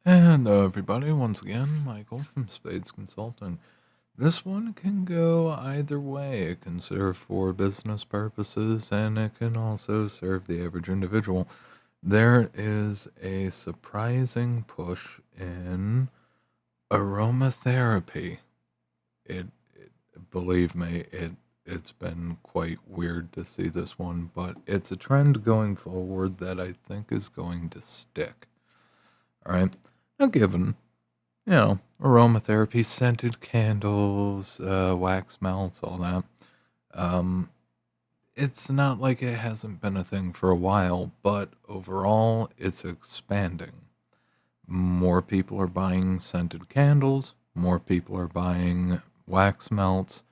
And everybody, once again, Michael from Spades Consulting. This one can go either way. It can serve for business purposes and it can also serve the average individual. There is a surprising push in aromatherapy. It believe me, it's been quite weird to see this one, but it's a trend going forward that I think is going to stick. All right. Now, given aromatherapy, scented candles, wax melts, all that. Um, it's not like it hasn't been a thing for a while, but overall, it's expanding. More people are buying scented candles, more people are buying wax melts.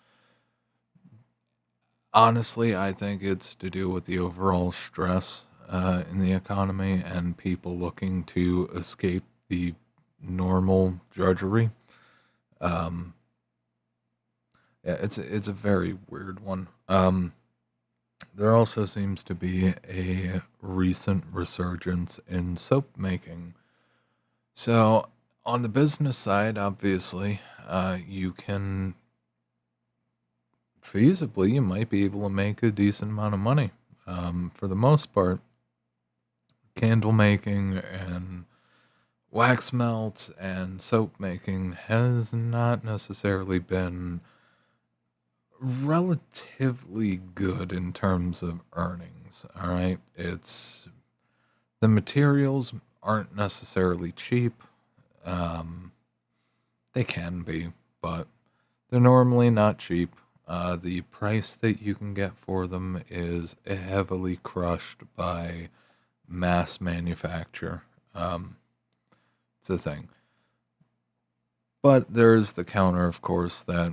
Honestly, I think it's to do with the overall stress in the economy and people looking to escape the normal drudgery. Um, Yeah, it's a very weird one. There also seems to be a recent resurgence in soap making. So, on the business side, obviously, you can feasibly you might be able to make a decent amount of money. For the most part, candle making and wax melt and soap making has not necessarily been relatively good in terms of earnings. All right. It's the materials aren't necessarily cheap. Um, they can be, but they're normally not cheap. The price that you can get for them is heavily crushed by mass manufacture. Um, it's a thing. But there's the counter, of course, that,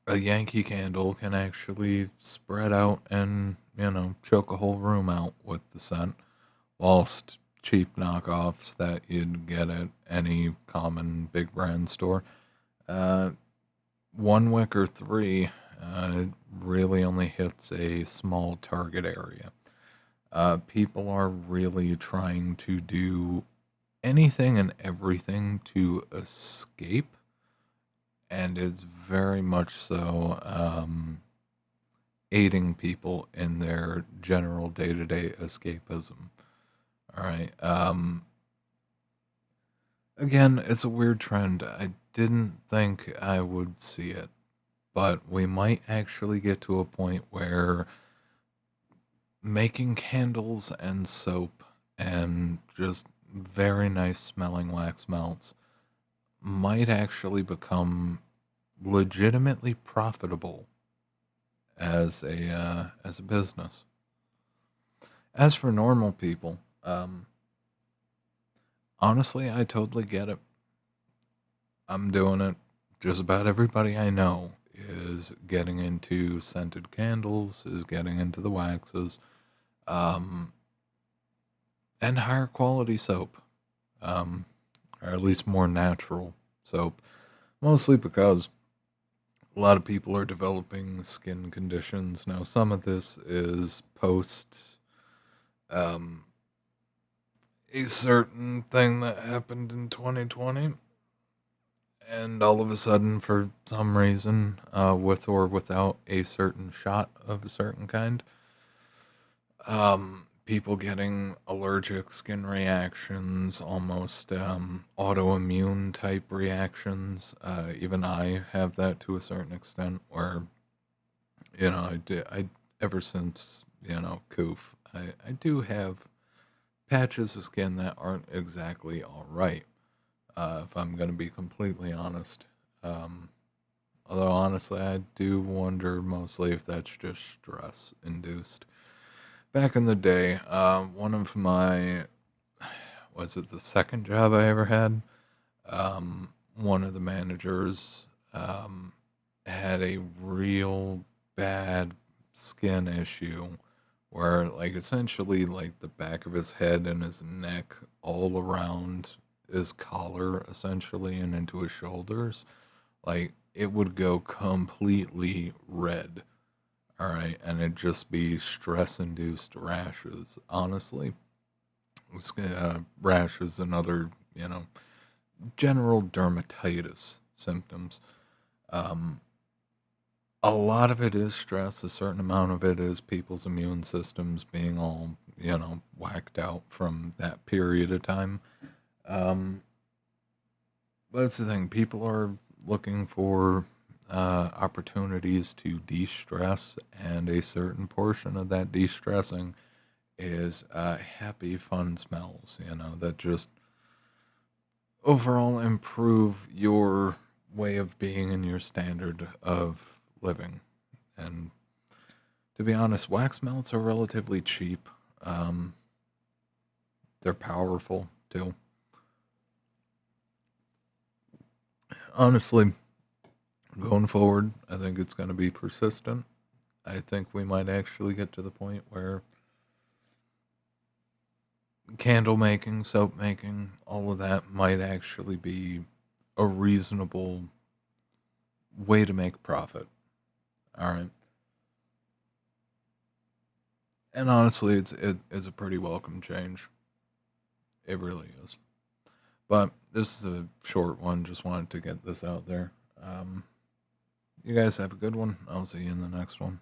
a Yankee Candle can actually spread out and, choke a whole room out with the scent, whilst cheap knockoffs that you'd get at any common big brand store. Uh, One Wick or three really only hits a small target area. People are really trying to do anything and everything to escape, and it's very much so aiding people in their general day-to-day escapism. All right. Again, it's a weird trend. I didn't think I would see it, but we might actually get to a point where making candles and soap and just very nice smelling wax melts might actually become legitimately profitable as a business. As for normal people, honestly, I totally get it. I'm doing it. Just about everybody I know is getting into scented candles, is getting into the waxes, um, and higher quality soap, um, or at least more natural soap. Mostly because a lot of people are developing skin conditions. Now, some of this is post um, a certain thing that happened in 2020, and all of a sudden, for some reason, with or without a certain shot of a certain kind, people getting allergic skin reactions, almost autoimmune type reactions. Even I have that to a certain extent, where I ever since coof, I do have patches of skin that aren't exactly all right. If I'm going to be completely honest. Um, Although honestly, I do wonder mostly if that's just stress induced. Back in the day, one of my was it the second job I ever had? One of the managers had a real bad skin issue where, like, essentially, like the back of his head and his neck, all around his collar, essentially, and into his shoulders, like it would go completely red. All right, and it'd just be stress induced rashes, honestly. rashes and other, you know, general dermatitis symptoms. Um, a lot of it is stress. A certain amount of it is people's immune systems being all, whacked out from that period of time. Um, but that's the thing. People are looking for opportunities to de-stress, and a certain portion of that de-stressing is happy, fun smells. That just overall improve your way of being and your standard of living. And to be honest, wax melts are relatively cheap. Um, they're powerful too. Honestly, going forward, I think it's going to be persistent. I think we might actually get to the point where candle making, soap making, all of that might actually be a reasonable way to make profit. All right. And honestly, it's a pretty welcome change. It really is. But this is a short one. Just wanted to get this out there. You guys have a good one. I'll see you in the next one.